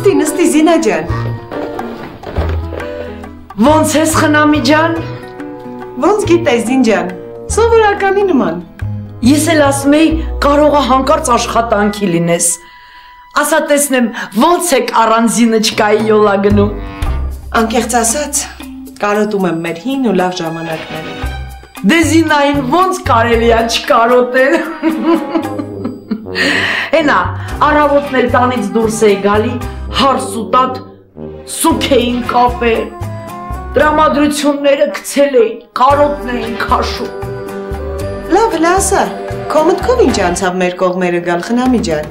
Նստի Զինա ջան։ Ոնց ես խնամի ջան։ Ոնց գիտես Զին ջան։ Սովորականի նման։ Ես էլ ասում էի կարող է հանկարծ աշխատանքի լինես։ Ասա տեսնեմ ոնց եք առանձինը չկայի յոլա գնում։ Անկեղծ ասած, կարոտում եմ մեր հին ու լավ ժամանակները։ Դե Զինային ոնց կարելի է չկարոտել։ Հենա, առավոտներ տանից դուրս էի գալի, հարս ու տատ, սուք էին կապել, տրամադրությունները գցել էին, կարոտներ էին քաշում։ Լավ, ասա, քո մտքով ինչ անցավ մեր կողմերը գալ խնամի ջան։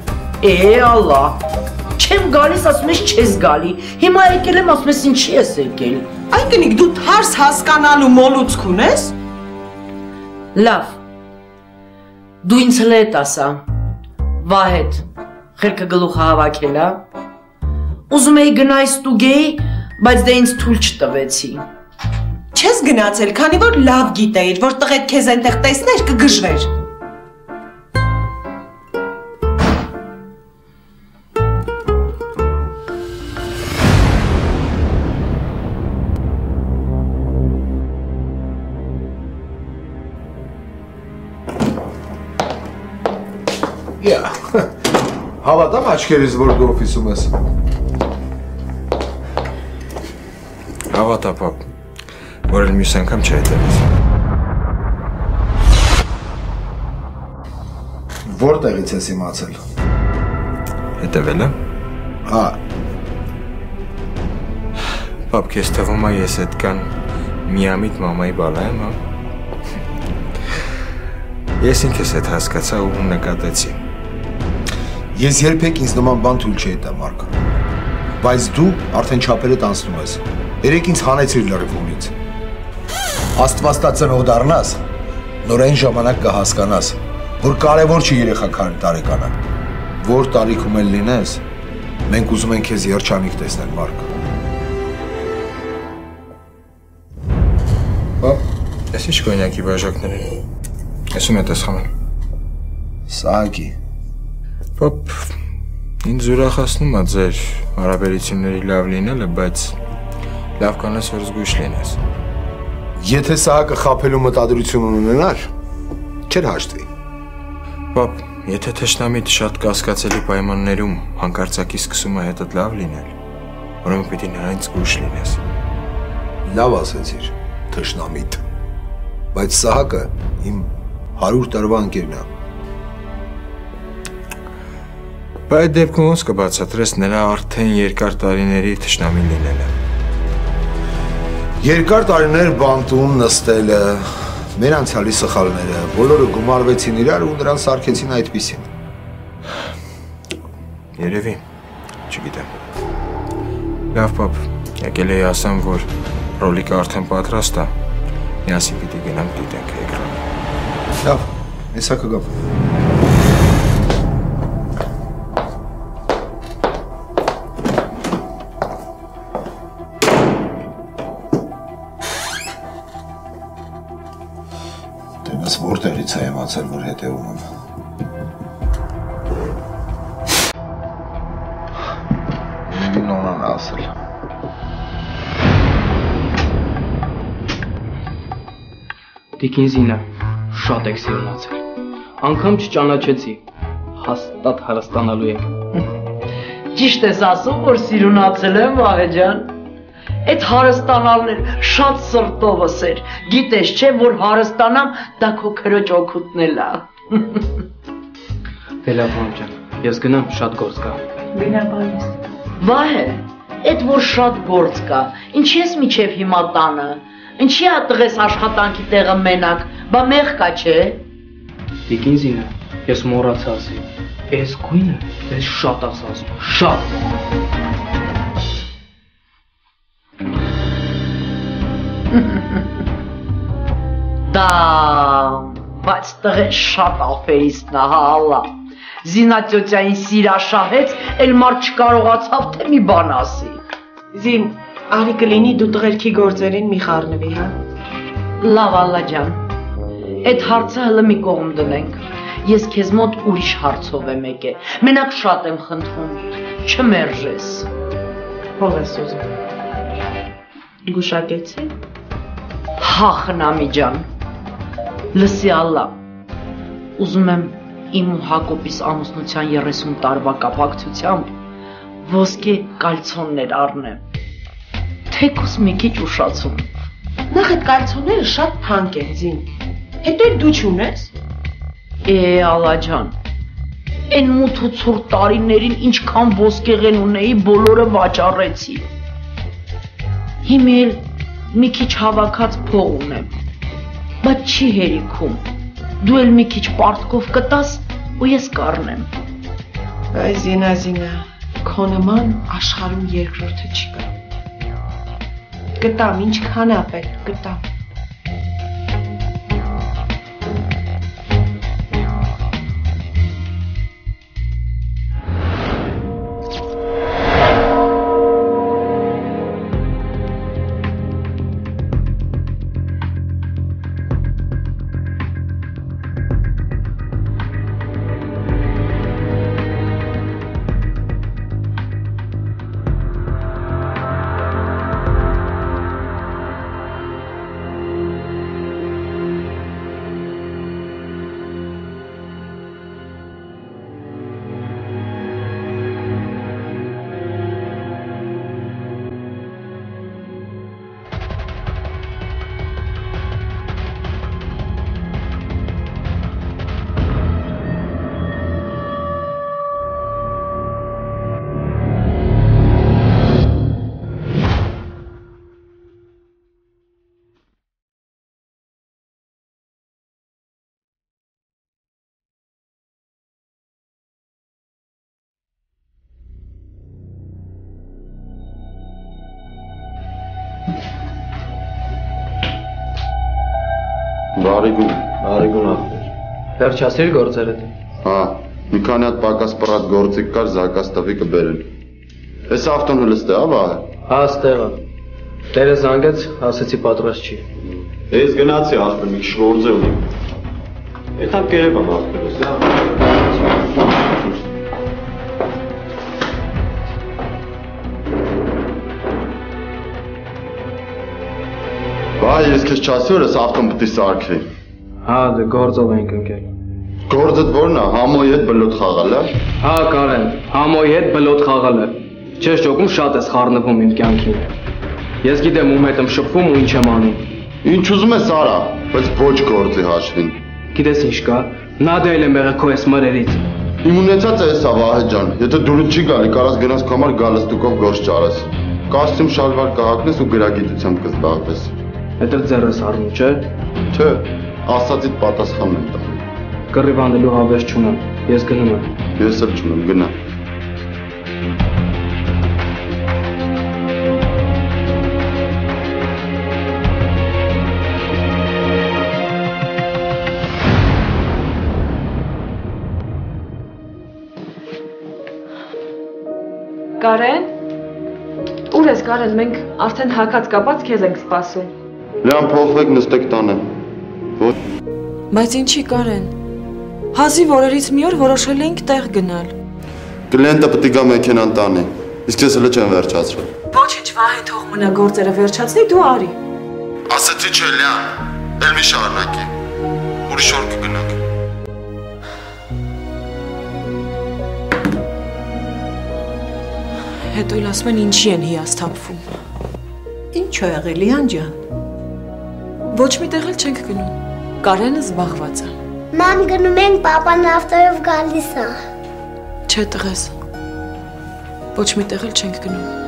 Ալլա, չեմ գալիս, ասում ես չես գալի, հիմա եկել եմ, ասում ես ինչի ես եկել։ Այն կնիկ դու թարս հասկանալու մոլուցք ունես։ Լավ, դու ինձ հլետ ասա, Վահետ, խելքը գլուխը հավաքել ա, ուզում էի գնայի ստուգեի, բայց դե ինձ թույլ չտվեցի։ Չես գնացել, քանի որ լավ գիտեիր, որ տղետ քեզ այնտեղ տեսներ կգժվեր։ Հավատամ աչքերից, որ դու օֆիսում ես։ Հավատա, պապ, որ էլ մյուս անգամ չհետևես։ Որտեղից ես իմացել։ Հետևելը։ Հա։ Պապ, քեզ թվում է ես այդքան միամիտ մամայի բալա եմ, հա։ Ես ինքս այդ հասկացա ու նկատեցի։ Ես երբեք ինձ նման բան թույլ չէի տա Մարկը, բայց դու արդեն չափերդ անցնում ես, երեք ինձ հանեցիր լրիվունից, աստված տա ծնող դառնաս, նոր այն ժամանակ կհասկանաս, որ կարևոր չի երեխա քանի տարեկանը, որ տարիքում էլ լինես, մենք ուզում ենք քեզ երջանիկ տեսնել Մարկ։ Պապ, ես ինչ կոնյակի բաժակներ են, ես ում հետ ես խմել։ Սահակի։ Պապ, ինձ ուրախացնում է ձեր հարաբերությունների լավ լինելը, բայց լավ կանես, որ զգույշ լինես։ Եթե Սահակը խաբելու մտադրություն ունենար, չէր հաշտվի։ Պապ, եթե թշնամիդ շատ կասկածելի պայմաններում հանկարծակի սկսում է հետդ լավ լինել, ուրեմն պիտի նրանից զգույշ լինես։ Լավ ասեցիր, թշնամիդ, բայց Սահակը իմ 100 տարվա ընկերն է։ Բայց դեպքում ոնց կբացատրես նրա արդեն երկար տարիների թշնամի լինելը։ Երկար տարիներ բանտում նստելը, մեր անցյալի սխալները, բոլորը գումարվեցին իրար ու նրան սարքեցին այդպիսին։ Երևի, չգիտեմ։ Լավ, պապ, եկել էի ասամ, որ ռոլիկը արդեն պատրաստ է, միասին պիտի գնանք դիտենք էկրանը։ Լավ, հեսա կգամ։ Որտեղից է իմացել, որ հետևում եմ։ Մենի նոնան ասել։ Տիկին Զինա, շատ եք սիրունացել։ Անգամ չճանաչեցի, հաստատ հարստանալու եք։ Ճիշտ ես ասում, որ սիրունացել եմ, Վահե ջան։ Այդ հարստանալն էր շատ սրտովս էր, գիտես չէ, որ հարստանամ, դա քո քրոջ օգուտն էլ է։ Դե լավ մամ ջան, ես գնամ, շատ գործ կա։ Գնա բալիս։ Վահե, այդ որ շատ գործ կա, ինչի ես միջև հիմա տանը, ինչի է տղես աշխատանքի տեղը մենակ, բա մեղ կա չէ։ Տիկին Զինա, ես մոռացա ասել, այս գույնը ես շատ ասացում, շատ։ Դա, բայց տղեն շատ ալֆեիստն է, հա ալլա։ Զինա տյոտյային սիրաշահեց, էլ մարդ չկարողացավ, թե մի բան ասի։ Զին, արի կլինի դու տղերքի գործերին մի խառնվի, հա։ Լավ ալլա ջան, այդ հարցը հլը մի կողմ դնենք, ես քեզ մոտ ուրիշ հարցով եմ եկել, մենակ շատ եմ խնդրում, չմերժես։ Փող ես ուզում։ Գուշակեցի։ Հա, խնամի ջան։ Լսի Ալլա։ Ուզում եմ իմ ու Հակոբիս ամուսնության 30 տարվա կապակցությամբ ոսկե կալցոններ առնեմ։ Թեկուս մի քիչ ուշացում։ Նախ այդ կալցոնները շատ թանկ են զին։ Հետո դու չունես։ Ալլա ջան։ Այն մութ ու ցուրտ տարիներին ինչքան ոսկեղեն ունեի, բոլորը վաճառեցի։ Հիմա էլ մի քիչ հավաքած փող ունեմ, բայց չի հերիքում։ Դու էլ մի քիչ պարտքով կտաս ու ես կառնեմ։ Բայց Զինա, քո նման աշխարհում երկրորդը չկա։ Կտամ, ինչքան է պետք, կտամ։ Բարիգուն ախպեր։ Վերջացրիր գործերդ։ Հա, մի քանի հատ պակաս պռատ գործիք կար, զակաս տվի կբերեն։ Էս ավտոն հլստե, Վահե։ Հա, ստեղա։ Տերը զանգեց, ասեցի պատրաստ չի։ Ես գնացի ախպեր, մի քիչ գործ ունեմ։ Այդտեղ կերებ եմ ախպերս, հա։ Վահե, ես քեզ չասի որ էս ավտոն պիտի սարքվի։ Հա, դե գործով ենք ընկել։ Գործդ որն է, համոյի հետ բլոտ խաղալ, է։ Հա, Կարեն, համոյի հետ բլոտ խաղալը։ Չես ճոգում շատ ես խառնվում իմ կյանքին։ Ես գիտեմ ում հետ եմ շփվում ու ինչ եմ անում։ Ինչ ուզում ես արա, բայց ոչ գործի հաշվին։ Գիտես ինչ կա, նա դել եմ եղել քո էս մրերից։ Իմ ունեցածը էսա Վահե ջան, եթե դուրս չի գալի, կարաս գնաս քո համար գալստուկով գործ ճարես։ Կոստյում շալվար կհագնես ու գրագիտությամբ կզբաղվես։ Հետո ձեռս առնում, չէ։ Չէ, ասածիդ պատասխանն եմ տալու։ Կռիվանելու հավես չունեմ, ես գնում եմ։ Ես էլ չունեմ, գնա։ Կարեն, ուր ես Կարեն, մենք արդեն հակած կապած քեզ ենք սպասում։ Լյան փոխվեք նստեք տանը։ Բայց ինչի Կարեն, հազիվ օրերից մի օր որոշել էինք տեղ գնալ։ Կլիենտը պիտի գա մեքենան տանի, իսկ ես հլը չեմ վերջացրել։ Ոչինչ Վահե թող մնա գործերը վերջացնի, դու արի։ Ասեցի չէ Լյան, էլ մի շարունակի, ուրիշ օր կգնանք։ Հետո էլ ասում են ինչի են հիասթափվում։ Ինչ ա եղել Լիան ջան։ Ոչ մի տեղ էլ չենք գնում։ Կարենը զբաղված է։ Մամ գնում ենք, պապան ավտոյով գալիս է։ Չէ տղես։ Ոչ մի տեղ էլ չենք գնում։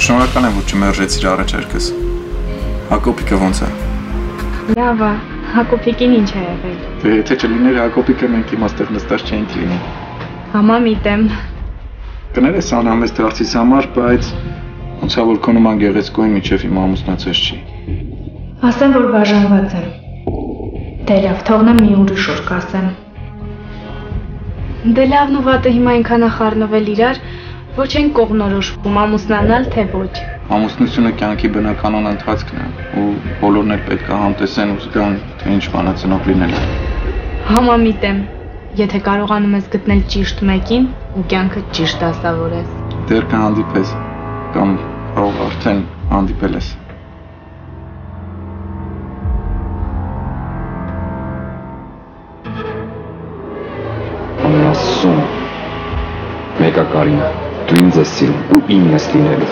Շնորհակալ եմ, որ չմերժեցիր առաջարկս։ Հակոբիկը ոնց է։ Լավ է, Հակոբիկին ինչ է եղել։ Դե եթե չլիներ Հակոբիկը մենք իմաստեղ նստած չէինք լինի։ Համամիտ եմ։ Կներես անհամես դարձից համար, բայց ոնց է որ քո նման գեղեցկուի միջև իմ ամուսնացած չի։ Ասեմ, որ բաժանված եմ։ Դե լավ, թողնեմ մի ուրիշ օր կասեմ։ Դե լավն ու վատը հիմա այնքան է խառնվել իրար, որ չեն կողմնորոշվում ամուսնանալ, թե ոչ։ Ամուսնությունը կյանքի բնականon ընթացքն է, ու բոլորն էլ պետք է համտեսեն ու զգան, թե ինչ բանացնող լինել է։ Համամիտ եմ, եթե կարողանում ես գտնել ճիշտ մեկին ու կյանքը ճիշտ դասավորես։ Դեռ կհանդիպես, կամ կարող արդեն հանդիպել ես։ Ասում, մեկա Կարինա, դու ինձ ես սիրում ու իմն ես լինելու։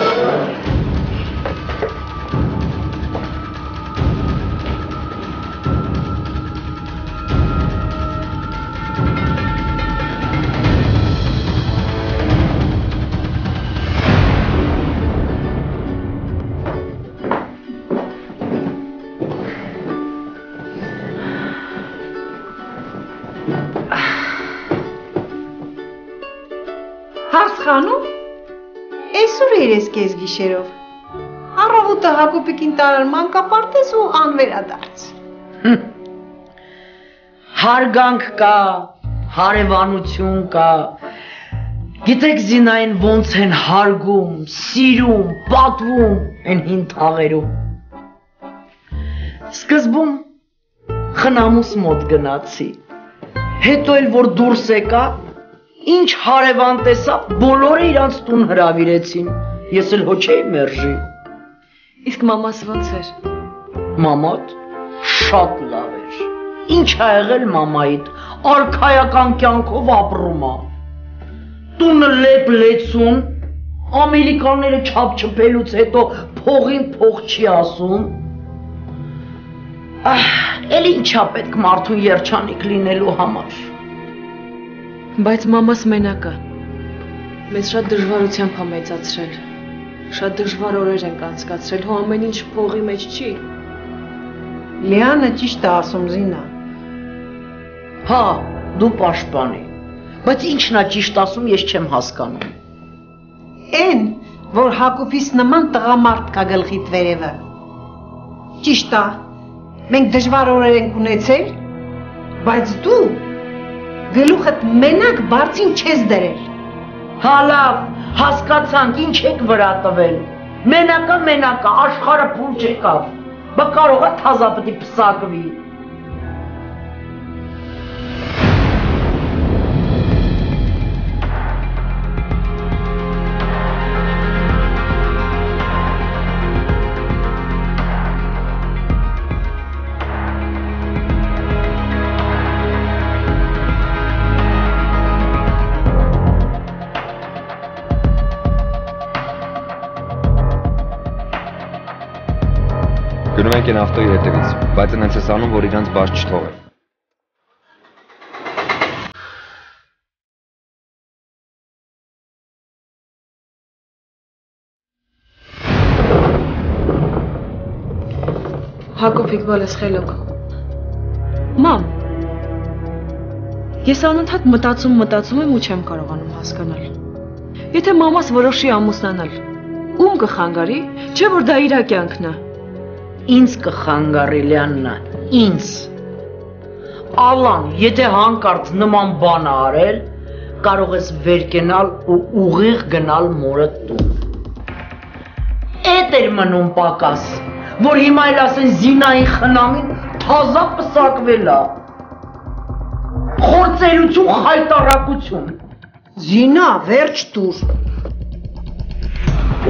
Հարսխանում, այսուր երես կեզ գիշերով, առավոտը Հակոբիկին տարար մանկապարտեզ ու անվերադարձ։ Հարգանք կա, հարևանություն կա, գիտեք Զինային ոնց են հարգում, սիրում, պատվում են հին թաղերում։ Սկզբում խնամուս մոտ գնացի, հետո էլ որ դուրս եկա, ինչ հարևան տեսա, բոլորը իրանց տուն հրավիրեցին, ես էլ հո չէի մերժի։ Իսկ մամաս ոնց էր։ Մամատ շատ լավ էր։ Ինչ ա եղել մամայիդ, արքայական կյանքով ապրում ա։ Տունը լեփ լեցուն, ամերիկանները չափչփելուց հետո փողին փող չի ասում։ Էլ ինչա պետք մարդուն երջանիկ լինելու համար։ Բայց մամաս մենակ է։ Մեզ շատ դժվարությամբ է մեծացրել։ Շատ դժվար օրեր ենք անցկացրել, հո ամեն ինչ փողի մեջ չի։ Լիանը ճիշտ է ասում Զինա։ Հա, դու պաշտպանի։ Բայց ինչն է ճիշտ ասում, ես չեմ հասկանում։ Էն, որ Հակոբիս նման տղամարդ կա գլխիդ վերևը։ Ճիշտ է։ Մենք դժվար օրեր ենք ունեցել, բայց դու գլուխդ մենակ բարձին չես դրել։ Հա լավ, հասկացանք, ինչ եք վրա տվել։ Մենակա, աշխարհը փուլ չեկավ։ Բա կարող է թազապտի պսակվի։ Գնում ենք են ավտոյի հետևից, բայց ընենց ես անում, որ իրանց բաց չթողեն։ Հակոբիկ բալես խելոք։ Մամ, ես անընդհատ մտածում եմ ու չեմ կարողանում հասկանալ։ Եթե մամաս որոշի ամուսնանալ, ում կխանգարի, չէ որ դա իր կյանքն է։ Ինձ կխանգարի Լիաննա, ինձ։ Ալան, եթե հանկարծ նման բան արել, կարող ես վեր կենալ ու ուղիղ գնալ մորդ տուն։ Էդ էր մնում պակաս, որ հիմա էլ ասեն Զինայի խնամին թազա պսակվել է։ Խորձերություն, խայտարակություն։ Զինա, վերջ տուր։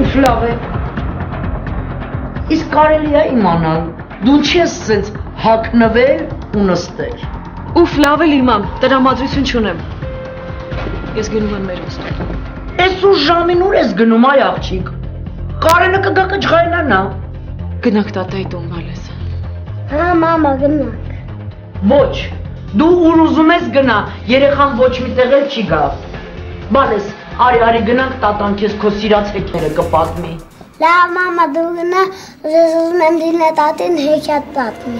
Ուֆ լավ է։ Իսկ կարելի է իմանալ, դու չես սենց հագնվել ու նստել։ Ուֆ լավ էլ իմամ, տրամադրություն չունեմ։ Ես գնում եմ մեր ոստով։ Այսուր ժամին ուր ես գնում այ աղջիկ։ Կարենը կգա կջղայնանա։ Գնանք տատայի տուն բալես։ Հա մամա գնանք։ Ոչ, դու ուր ուզում ես գնա, երեխան ոչ մի տեղ էլ չի գա։ Բալես, արի գնանք տատան քեզ քո սիրած հեքիաթը կպատմի։ Լավ մամա դու գնա, ես ուզում եմ դինը տատին հեքիաթ պատմի։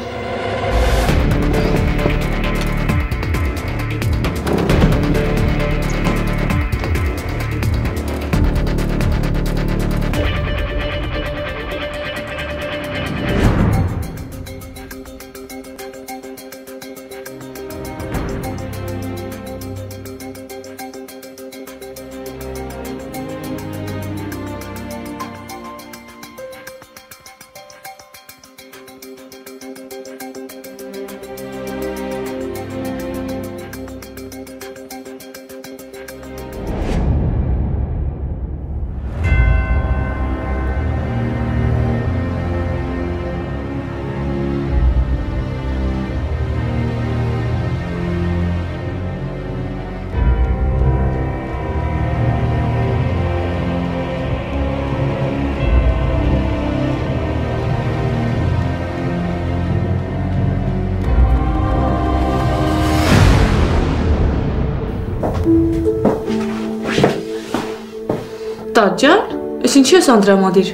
Տաճար, ես ինչի ես անդրամադիր։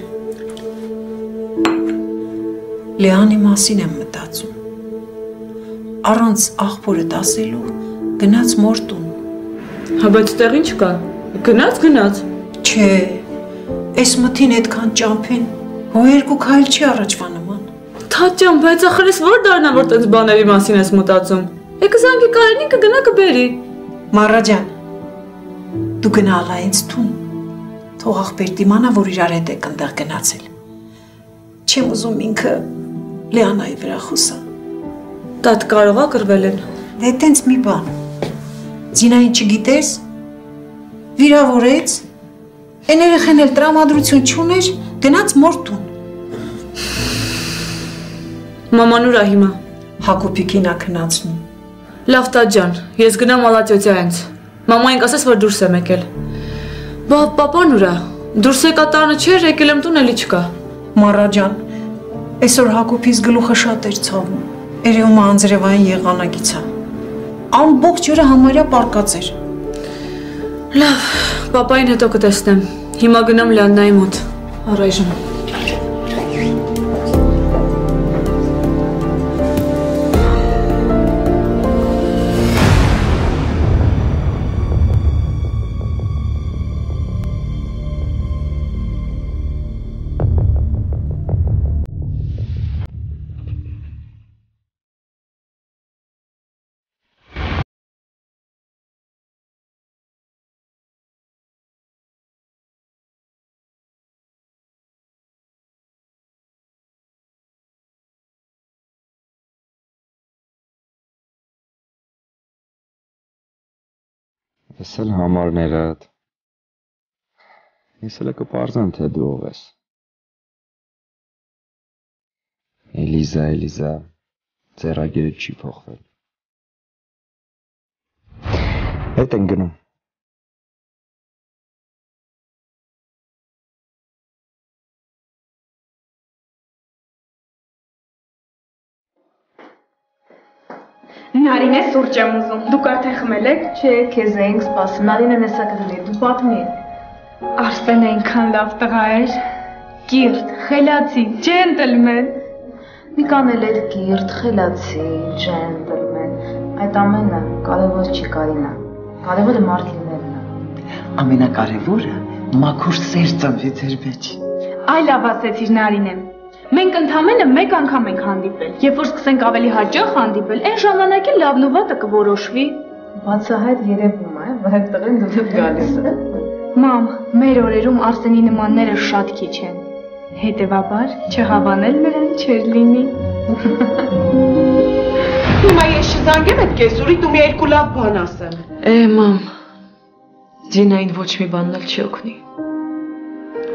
Լեանի մասին եմ մտածում։ Առանց աղբորը ասելու գնաց մոր տուն։ Հա բայց տեղ ինչ կա։ Գնաց։ Չէ, այս մթին այդքան ճամփեն, հո երկու քայլ չի առաջվա նման։ Թաճան, բայց ախր ես որ դառնա որ տենց բաների մասին ես մտածում։ Եկը զանգի Կարենին կգնա կբերի։ Մարա ջան, դու գնա ալա ինձ տուն։ Թող աղբեր դիմանա, որ իրար հետ եք ընդեղ գնացել։ Չեմ ուզում ինքը Լեանայի վրա խոսա։ Տատ կարողա կրվել են։ Դե տենց մի բան։ Զինային չգիտես, վիրավորեց, են երեխեն էլ տրամադրություն չուներ, գնաց մոր տուն։ Մաման ուր ա հիմա։ Հակոբի կինա քնացնում։ Լավ Տաճան, ես գնամ ալատյոտյա հենց։ Մամային կասես, որ դուրս եմ եկել։ Բա պապան ուր ա։ Դուրս եկա տանը չէր, եկել եմ տուն էլի չկա։ Մարա ջան, այսօր Հակոբիս գլուխը շատ էր ցավում։ Երևում է անձրևային եղանակից է։ Ամբողջ օրը համարյա պարկած էր։ Լավ, պապային հետո կտեսնեմ։ Հիմա գնամ Լիաննայի մոտ։ Առայժմ։ Ես էլ համարներդ։ Ես էլ կպարզեմ, թե դու ով ես։ Էլիզա, ձեռագիրը չի փոխվել։ Հետ են գնում։ Նարինե սուրճ եմ ուզում, դուք արդեն խմել եք։ Չէ, քեզ էինք սպասում, Նարինեն էսա կդնի, դու պատմի։ Արսեն այնքան լավ տղա էր, կիրթ, խելացի, ջենտլմեն։ Նիկան էլ էր կիրթ, խելացի, ջենտլմեն։ Այդ ամենը կարևոր չի Կարինա, կարևորը մարդ լինելն է։ Ամենակարևորը մաքուր սեր ծնվի ձեր մեջ։ Այ լավ ասեցիր Նարինեմ։ Մենք ընդամենը մեկ անգամ ենք հանդիպել, երբ որ սկսենք ավելի հաճախ հանդիպել, այն ժամանակ էլ լավն ու վատը կորոշվի։ Բացահայտ երևում է, բայց տղեն դուք գալիս է։ Մամ, մեր օրերում Արսենի նմանները շատ քիչ են։ Հետևաբար, չհավանել նրան չէր լինի։ Հիմա ես չզանգեմ այդ կեսուրի, դու մի երկու լավ բան ասեմ։ Մամ, Զինային ոչ մի բանն էլ չի օգնի։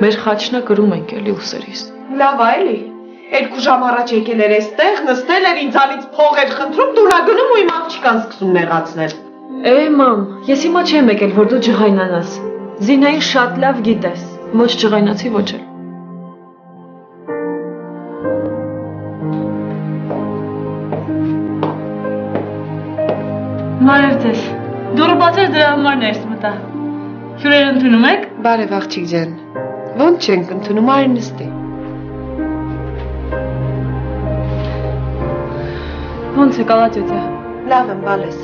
Մեր խաչնա կրում ենք էլի ուսերիս։ Լավ այլի, 2 ժամ առաջ եկել էր այստեղ, նստել էր ինձանից փող էր խնդրում, դու նա գնում ու իմ աղջկան սկսում նեղացնել։ Մամ, ես հիմա չեմ եկել, որ դու ջղայնանաս։ Զինային շատ լավ գիտես, ոչ ջղայնացի, ոչ էլ։ Բարև ձեզ, դուրը բացեր դրա համար ներս մտա։ Հյուրեր ընդունում եք։ Բարև աղջիկ ջան, ոնց չենք ընդունում, այր նստի։ Ոնց եք ալատյոտյա։ Լավ եմ, բալես,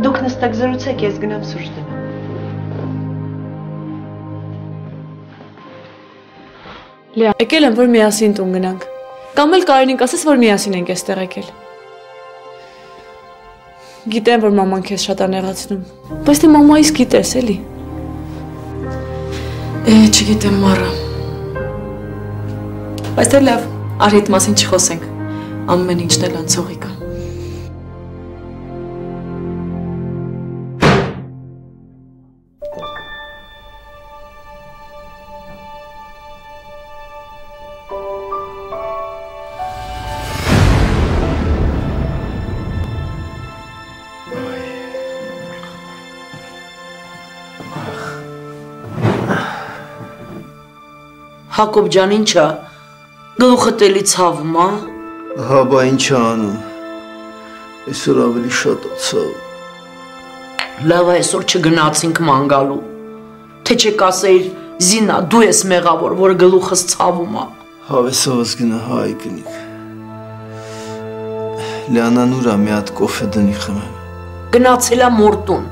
դուք նստեք զրուցեք, ես գնամ սուրճ դնեմ։ Լիա, եկել եմ, որ միասին տուն գնանք։ Կամ էլ Կարենին կասես, որ միասին ենք այստեղ եկել։ Գիտեմ, որ մաման քեզ շատ անեղացնում, բայց թե մամայիս գիտես էլի։ Չգիտեմ Մարա։ Բայց թե լավ, արհիտ մասին չխոսենք, ամեն ինչն էլ անցողի կա։ Հակոբ ջան, ինչա, գլուխդ էլի ցավում, ա? Հա, բա ինչ անում, այսօր ավելի շատ ցավ։ Լավ, այսօր չգնացինք ման գալու, թե չեք ասեիր Զինա, դու ես մեղավոր, որ գլուխս ցավում է։ Հավեսովս գնա հայ կնիկ։ Լյանան ուրա մի հատ կոֆե դնի խմեմ։ Գնացել է մորտուն։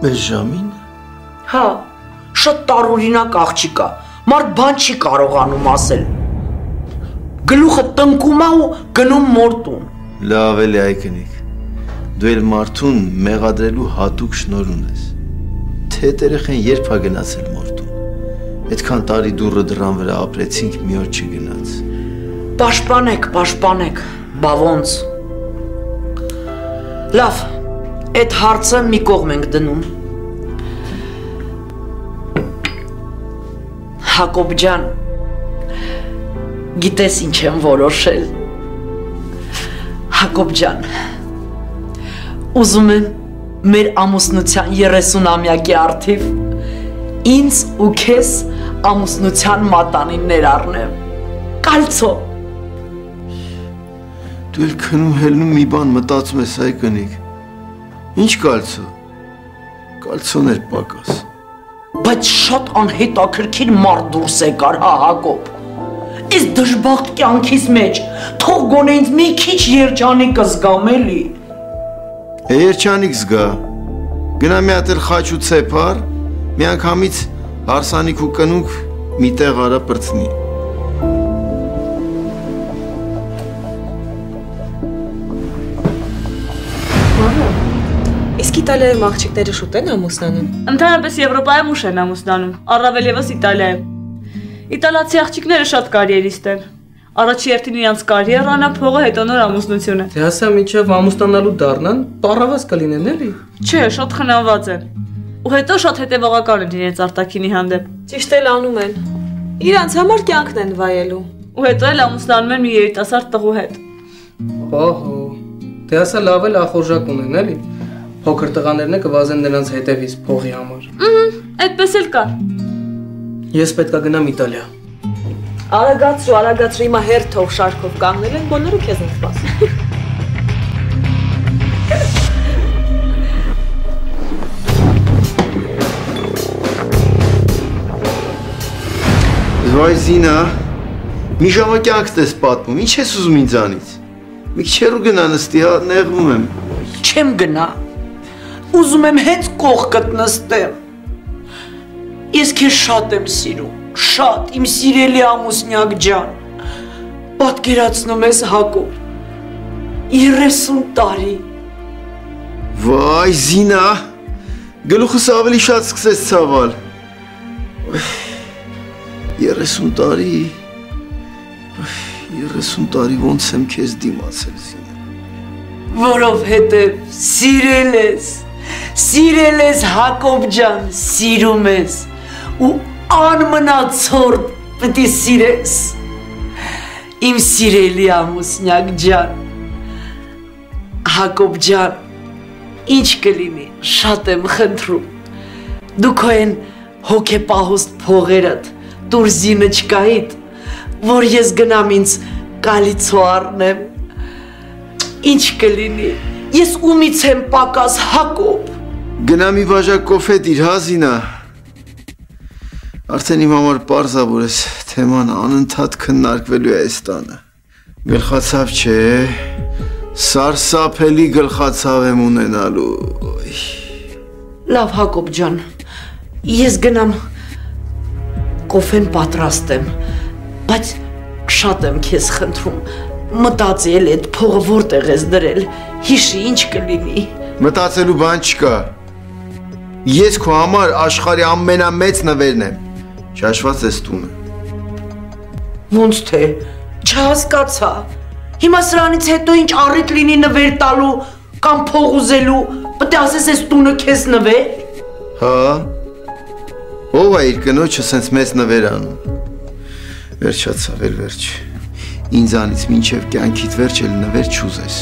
Մեր ժամին։ Հա, շատ տարօրինակ աղջիկ է։ Մարդ բան չի կարողանում ասել։ Գլուխը տնկում է ու գնում մորտուն։ Լավ էլի այ կնիկ։ Դու էլ մարդուն մեղադրելու հատուկ շնորհ ունես։ Թե երեխեն երբ է գնացել մորտուն։ Այդքան տարի դուրը դռան վրա ապրեցինք, մի օր չգնաց։ Պաշտպանեք, բա ոնց։ Լավ, այդ հարցը մի կողմ ենք դնում։ Հակոբ ջան, գիտես ինչ եմ որոշել։ Հակոբ ջան, ուզում եմ մեր ամուսնության 30-ամյակի արդիվ ինձ ու քեզ ամուսնության մատանին ներառնեմ։ Կալցո։ Դու էլ քնում հելնում մի բան մտածում ես այ կնիկ։ Ինչ կալցո։ Կալցոն էր պակաս։ Բայց շատ անհետաքրքիր մարդ դուրս եկար, հա Հակոբ։ Այս դժբախտ կյանքիս մեջ թող գոնե ինձ մի քիչ երջանիկ զգամ էլի։ Երջանիկ զգա։ Գնա մի հատ էլ խաչ ու ցեպար, միանգամից հարսանիք ու կնուկ մի տեղ արա պրծնի։ Իսկ Իտալիայում աղջիկները շուտ են ամուսնանում։ Ընդհանրապես Եվրոպայում ուշ են ամուսնանում, առավել ևս Իտալիայում։ Իտալացի աղջիկները շատ կարիերիստ են։ Առաջի երթին իրանց կարիերան է, փողը, հետո նոր ամուսնությունը։ Դե հասա մինչև ամուսնանալու դառնան, պառավազ կլինեն էլի։ Չէ, շատ խնամված են։ Ու հետո շատ հետևողական են իրենց արտաքինի հանդեպ։ Ճիշտ էլ անում են։ Իրանց համար կյանքն են վայելում։ Ու հետո էլ ամուսնանում են մի երիտասարդ տղու հետ։ Ահա։ Դե հասա լավ էլ ախորժակ ունեն էլի։ Փոքր տղաներն է կվազեն նրանց հետևից փողի համար։ Այդպես էլ կա։ Ես պետքա գնամ Իտալիա։ Արագացրու, հիմա հերթով շարքով կանգնել են, բոլորը քեզ են սպասում։ Վայ Զինա, մի ժամակյանք ես պատմում, ինչ ես ուզում ինձանից։ Մի քիչ հեռու գնա նստի, հա, նեղվում եմ։ Չեմ գնա։ Ուզում եմ հենց կողքդ նստեմ։ Ես քեզ շատ եմ սիրում, շատ, իմ սիրելի ամուսնյակ ջան։ Պատկերացնում ես Հակոբ, 30 տարի։ Վայ Զինա, գլուխս ավելի շատ սկսեց ցավել։ 30 տարի, 30 տարի ոնց եմ քեզ դիմացել Զինա։ Որովհետև սիրել ես Հակոբ ջան, սիրում ես ու անմնացորդ պետք է սիրես։ Իմ սիրելի ամուսնյակ ջան, Հակոբ ջան, ինչ կլինի, շատ եմ խնդրում։ Դու քո են հոգեպահոստ փողերդ դուր Զինочкայիդ, որ ես գնամ ինձ կալիցո առնեմ։ Ինչ կլինի, ես ումից եմ պակաս Հակոբ։ Գնա մի բաժակ կոֆե դիր, հա Զինա։ Արդեն իմ համար պարզ է, որ այս թեման անընդհատ քննարկվելու է այս տանը։ Գլխացավ չէ, սարսափելի գլխացավ եմ ունենալու։ Լավ Հակոբ ջան, ես գնամ կոֆեն պատրաստեմ, բայց շատ եմ քեզ խնդրում, մտածի էլ այդ փողը որտեղ ես դրել, հիշի ինչ կլինի։ Մտածելու բան չկա։ Ես քո համար աշխարհի ամենամեծ նվերն եմ։ Շաշված ես տունը։ Ոնց թե, չհասկացա։ Հիմա սրանից հետո ինչ առիթ լինի նվեր տալու կամ փող ուզելու, պետք է ասես այս տունը քեզ նվեր։ Հա։ Ո՞վ է իր կնոջը սենց մեծ նվեր անում։ Վերջացավ էլ վերջ։ Ինձանից մինչև կյանքիդ վերջ էլ նվեր չուզես։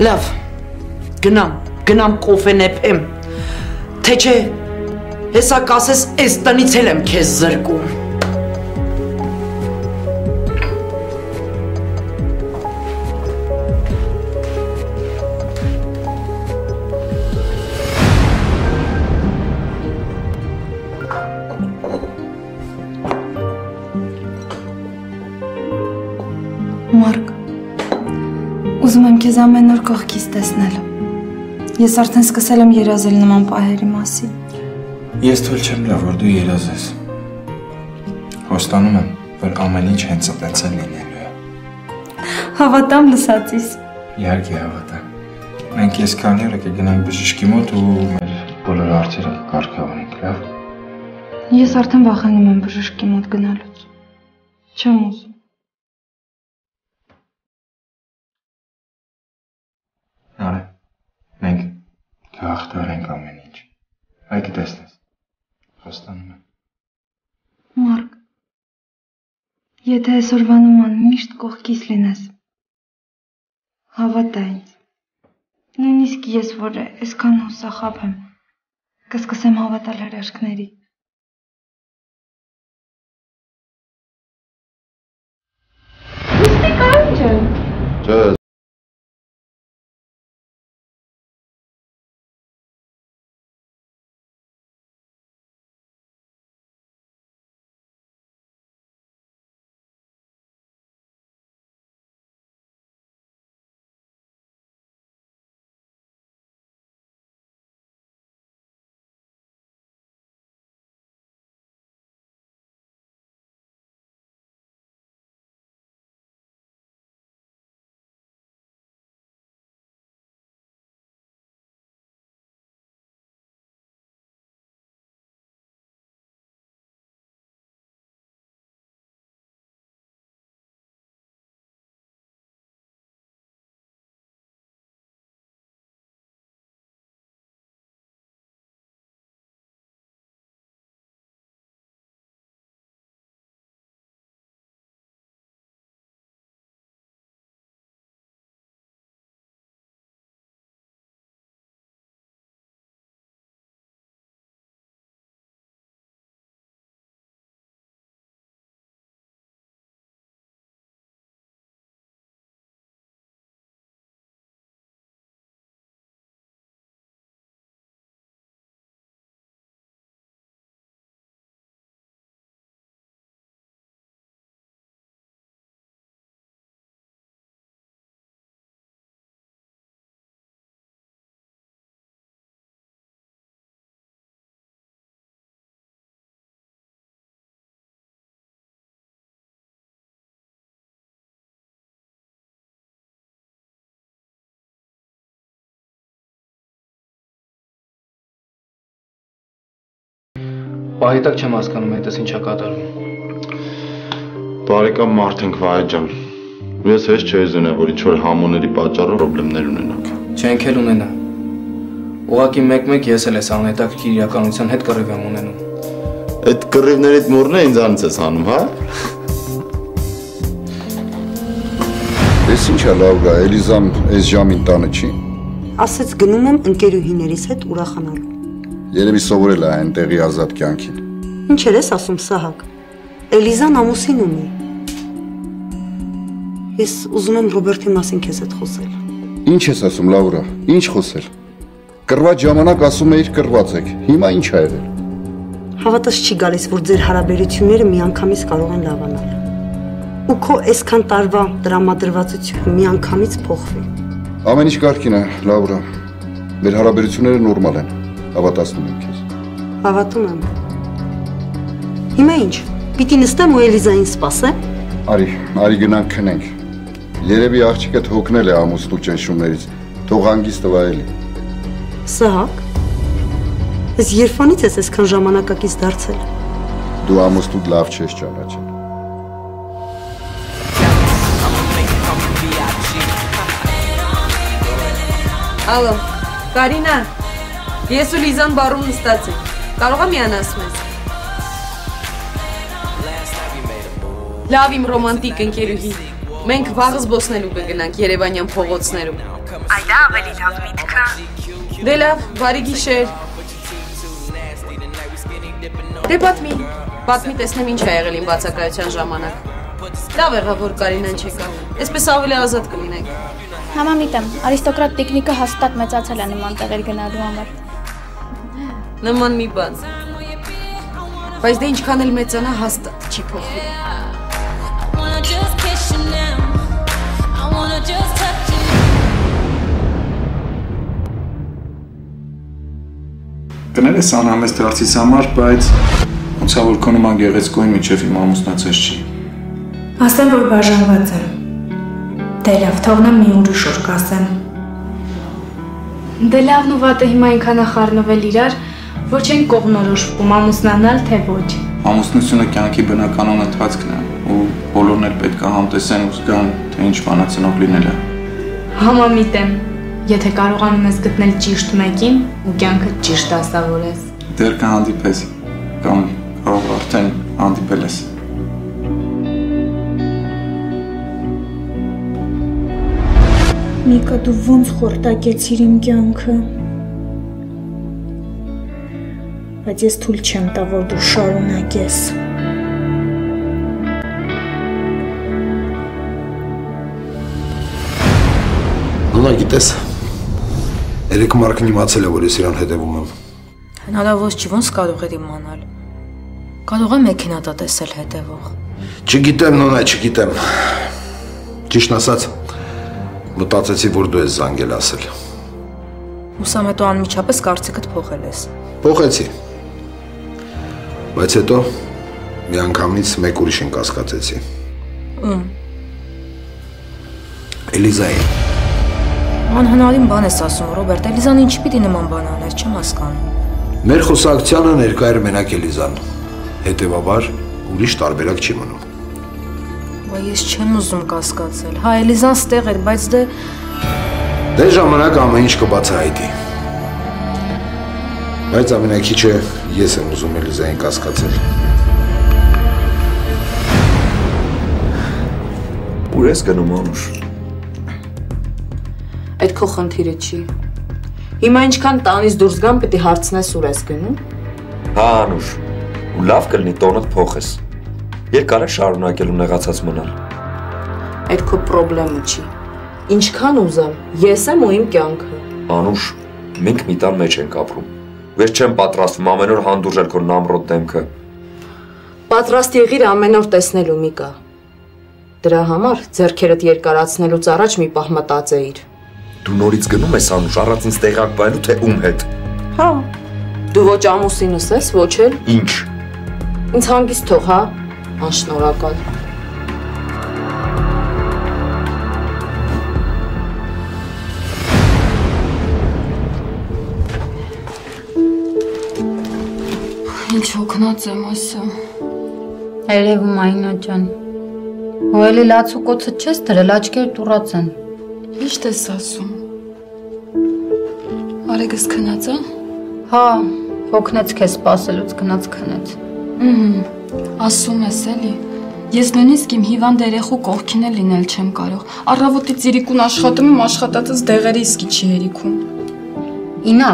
Լավ, գնամ կոֆեն էփեմ, թե չէ, հեսա կասես այս տնից էլ եմ քեզ զրկում։ Ուզում եմ քեզ ամեն օր կողքից տեսնել։ Ես արդեն սկսել եմ երազել նման պահերի մասին։ Ես թույլ չեմ տա, որ դու երազես։ Հոստանում եմ, որ ամեն ինչ հենց այդպես լինելու է։ Հավատամ լսածիս։ Իհարկե հավատամ։ Մենք ես քանի օր կգնանք բժշկի մոտ ու մեր բոլոր հարցերը կկարգավորենք, լավ։ Ես արդեն վախենում եմ բժշկի մոտ գնալուց։ Չեմ ուզում։ Արե, մենք կհաղթահարենք ամեն ինչ։ Այ կտեսնես։ Խոստանում եմ։ Մարկ, եթե այսօրվա նման միշտ կողքից լինես, հավատա ինձ։ Նույնիսկ ես, որ այսքան հուսախաբ եմ, կսկսեմ հավատալ հրաշքների։ Միշտ կարիճ եմ։ Չէ, Պահիտակ չեմ հասկանում այդպես ինչա կատարվում։ բարեկամ մարդ ենք Վահե ջան։ Ես հեչ չէի զնա, որ ինչ-որ համոների պատճառով պրոբլեմներ ունենանք։ Չենք էլ ունենա։ Ուղղակի մեկ-մեկ ես էլ ես անհետաքրքիր իրականության հետ կռիվ եմ ունենում։ Այդ կռիվներիդ մորն է ինձանից ես անում, հա։ Ես ինչ է լավ գա, Էլիզան այս ժամին տանը չի։ Ասեց գնում եմ ընկերուհիներիս հետ ուրախանալու։ Երևի սովորել է այն տեղի ազատ կյանքին։ Ինչ ես ասում Սահակ։ Էլիզան ամուսին ունի։ Ես ուզում եմ Ռոբերտի մասին քեզ հետ խոսել։ Ինչ ես ասում Լաուրա, ինչ խոսել։ Կռված ժամանակ ասում էիր կռված եք, հիմա ինչ ա եղել։ Հավատաս չի գալիս, որ ձեր հարաբերությունները միանգամից կարող են լավանալ։ Ու քո այսքան տարվա տրամադրվածությունը միանգամից փոխվի։ Ամեն ինչ կարգին է, Լաուրա։ Մեր հարաբերությունները նորմալ են։ Հավատացնում եմ քեզ։ Հավատում եմ։ Հիմա ինչ, պիտի նստեմ ու Էլիզային սպասեմ։ Արի գնանք քնենք։ Երևի աղջիկդ հոգնել է ամուսնու ճնշումներից, թող հանգիստ տվա էլի։ Սահակ, ես երբանից ես այսքան ժամանակակից դարձել։ Դու ամուսնուդ լավ չես ճանաչել։ Ալո, Կարինա, ես ու Լիզան բարում նստած ենք, կարող եմ միանաս մեզ։ Լավ իմ ռոմանտիկ ընկերուհի, մենք վաղ զբոսնելու կգնանք Երևանյան փողոցներում։ Այդա ավելի լավ միտքը։ Դե լավ, բարի գիշեր։ Դե պատմի տեսնեմ ինչ ա եղել իմ բացակայության ժամանակ։ Լավ եղավ, որ Կարինան չեկավ, այսպես ավելի ազատ կլինենք։ Համամիտեմ, արիստոկրատ տիկնիկը հաստատ մեծացել է նման տեղեր գնալու համար։ Նման մի բան։ Բայց դե ինչքան էլ մեծանա հաստատ չի փոխվի։ կներես անհամեստ դարձիս համար, բայց ոնց որ քո նման գեղեցկուին միջև իմ ամուսնացած չի։ Ասեմ, որ բաժանված եմ։ Դե լավ, թողնեմ մի ուրիշ օր կասեմ։ Դե լավն ու վատը հիմա այնքան ախառնվել իրար, որ չեն կողմնորոշվում ամուսնանալ, թե ոչ։ Ամուսնությունը կյանքի բնականon ընթացքն է, ու բոլորն էլ պետք է համտեսեն ու զգան, թե ինչ բանացնող լինել է։ Համամիտ եմ, եթե կարողանում ես գտնել ճիշտ մեկին ու կյանքը ճիշտ ասավորես։ Դեռ կհանդիպես, կամ կարող արդեն հանդիպել ես։ Միկա, դու ոնց խորտակեցիր իմ կյանքը։ Բայց ես թույլ չեմ տա, որ դու շարունակես։ Նոնա, գիտես, երեք Մարկն իմացել է, որ ես իրան հետևում եմ։ Հնարավոր չի, ոնց կարող էր իմանալ։ Կարող է մեքենա տա տեսել հետևող։ Չգիտեմ, Նոնա, չգիտեմ։ Ճիշտն ասած, մտածեցի, որ դու ես զանգել ասել։ Ուսամ հետո անմիջապես կարծիքդ փոխել ես։ Փոխեցի։ Բայց հետո մի անգամից մեկ ուրիշին կասկածեցի։ Ում։ Էլիզային։ Անհնարին բան ես ասում, Ռոբերտ, Էլիզան ինչ պիտի նման բան աներ, չեմ հասկանում։ Մեր խոսակցությանը ներկա էր մենակ Էլիզան, հետևաբար ուրիշ տարբերակ չի մնում։ Բայց ես չեմ ուզում կասկածել, հա Էլիզան ստեղ էր, բայց դե ժամանակ ամեն ինչ կբացահայտի։ Բայց ամենակիչը ես եմ ուզում Էլիզային կասկածել։ Ուր ես գնում Անուշ։ Այդ քո խնդիրը չի։ Հիմա ինչքան տանից դուրս գամ, պետք է հարցնես ուր ես գնում։ Հա Անուշ, ու լավ կլինի տոնդ փոխես։ Երկար է շարունակելու նեղացած մնալ։ Այդ քո խնդիրը չի։ Ինչքան ուզեմ, ես եմ ու իմ կյանքը։ Անուշ, մենք մի տան մեջ ենք ապրում։ Ես չեմ պատրաստվում ամեն օր հանդուրժել քո նամրոտ դեմքը։ Պատրաստ եղիր ամեն օր տեսնելու Միկա։ Դրա համար ձեռքերդ երկարացնելուց առաջ մի պահ մտածեիր։ Դու նորից գնում ես Անուշ, առանց ինձ տեղակ բանելու թե ում հետ։ Հա։ Դու ոչ ամուսինս ես, ոչ էլ։ Ինչ։ Ինձ հանգիստ թող, հա։ Անշնորհակալ։ Ինչ հոգնած եմ ասա։ Երևում Այնա ջան։ Ու էլի լացուկոցը չես դրել, աչքեր տուրած են։ Ի՞նչ ես ասում։ Արեգս քնած է։ Հա, հոգնեց քեզ սպասելուց գնաց քնեց։ Ասում ես էլի։ Ես նույնիսկ իմ հիվանդ երեխու կողքին էլ լինել չեմ կարող։ Առավոտից իրիկուն աշխատում եմ, աշխատածս դեղերի իսկի չի հերիքում։ Ինա,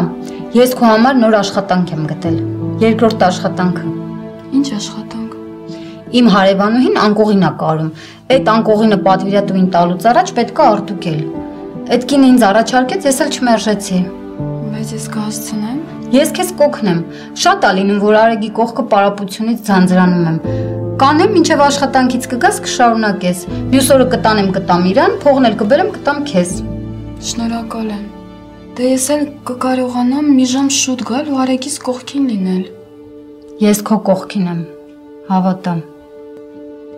ես քո համար նոր աշխատանք եմ գտել։ Երկրորդ աշխատանքը։ Ինչ աշխատանք։ Իմ հարևանուհին անկողին է կարում։ Այդ անկողինը պատվիրատուին տալուց առաջ պետք է արտուկել։ Այդ կինը ինձ առաջարկեց, ես էլ չմերժեցի։ Բայց ես կհասցնեմ։ Ես քեզ կօգնեմ։ Շատ է լինում, որ Արեգի կողքը պարապությունից ձանձրանում եմ։ Կանեմ, մինչև աշխատանքից կգաս կշարունակես։ Մյուս օրը կտանեմ կտամ իրան, փողն էլ կբերեմ կտամ քեզ։ Շնորհակալ եմ։ Դե ես էլ կկարողանամ մի ժամ շուտ գալ ու Արեգիս կողքին լինել։ Ես քո կողքին եմ, հավատամ։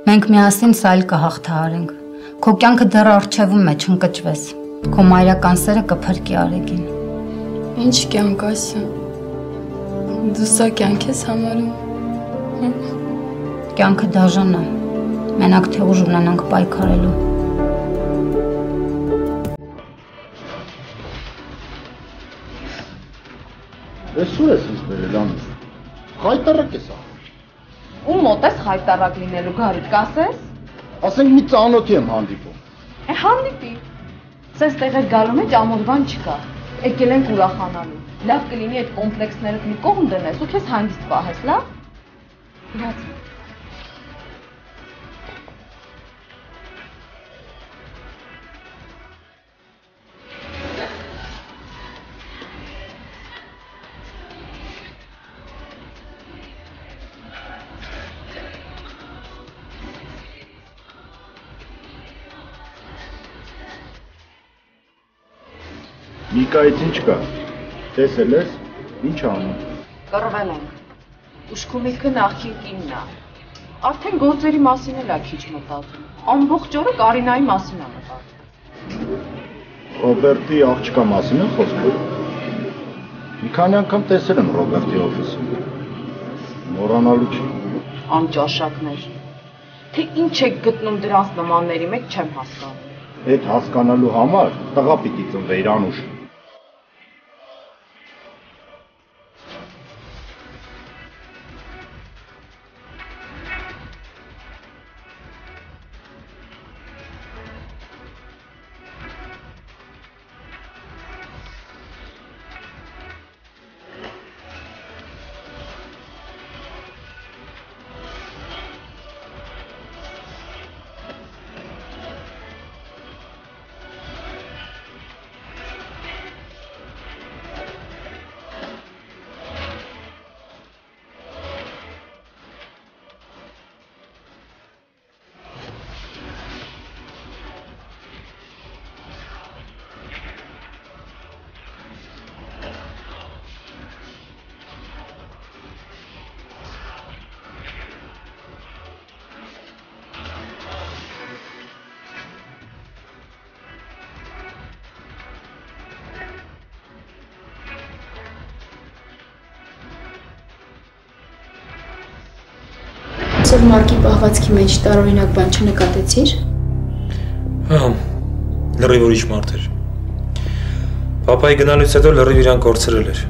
Մենք միասին սա էլ կհաղթահարենք։ Քո կյանքը դեռ առջևում է, չընկճվես։ Քո մայրական սերը կփրկի Արեգին։ Ինչ կյանք ասա։ Դու սա կյանք ես համարում։ Կյանքը դաժան է։ Մենակ թե ուժ ունենանք պայքարելու։ Այսօր ես ինձ բերել Անուշ։ Խայտարակ ես ահա։ Ում մոտ ես խայտարակ լինելու գարիք կասես։ Ասենք մի ծանոթի եմ հանդիպում։ Հանդիպի։ Սես տեղեր գալու մեջ ամորվան չկա։ Եկել ենք ուրախանալու։ Լավ կլինի այդ կոմպլեքսներդ մի կողմ դնես ու քեզ հանգիստ պահես, լավ։ Գրացի։ Նիկայից ինչ կա։ Տեսել ես, ինչ անում։ Կռվել ենք։ Ուշքու միտքը նախքին կինն է։ Արդեն գործերի մասին էլ է քիչ մտածում։ Ամբողջ օրը Կարինայի մասին է մտածում։ Ռոբերտի աղջկա մասին է խոսքը։ Մի քանի անգամ տեսել եմ Ռոբերտի օֆիսում։ Մոռանալու չի։ Անճաշակներ։ Թե ինչ եք գտնում դրանց նմանների մեջ չեմ հասկանում։ Այդ հասկանալու համար տղա պիտի ծնվեիր Անուշ։ Այսօր Մարկի պահվածքի մեջ տարօրինակ բան չնկատեցիր։ Հա, լրիվ ուրիշ մարդ էր։ Պապայի գնալուց հետո լրիվ իրան կորցրել էր։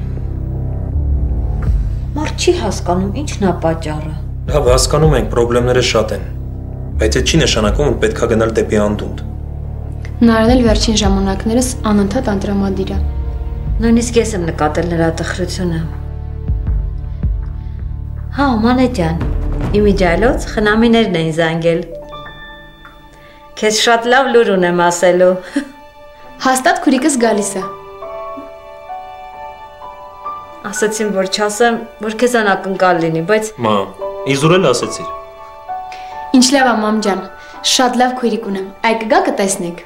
Մարդ չի հասկանում ինչն է պատճառը։ Լավ, հասկանում ենք, խնդիրները շատ են, բայց այդ չի նշանակում, որ պետք է գնալ դեպի անդունդ։ Նարն էլ վերջին ժամանակներս անընդհատ անտրամադիր է։ Նույնիսկ ես եմ նկատել նրա տխրությունը։ Հա, Մանեջան, իմիջայլոց խնամիներն էին զանգել։ Քեզ շատ լավ լուր ունեմ ասելու։ Հաստատ քուրիկս գալիս է։ Ասացին, որ չասեմ, որ քեզ անակնկալ լինի, բայց… Մա, իզուր էլ ասեցիր։ Ինչ լավ է, մամ ջան, շատ լավ քույրիկ ունեմ, այ կգա կտեսնեք։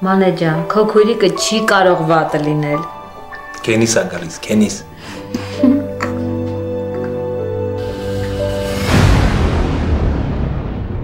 Մանե ջան, քո քույրիկը չի կարող վատը լինել։ Քենիս է գալիս, քենիս։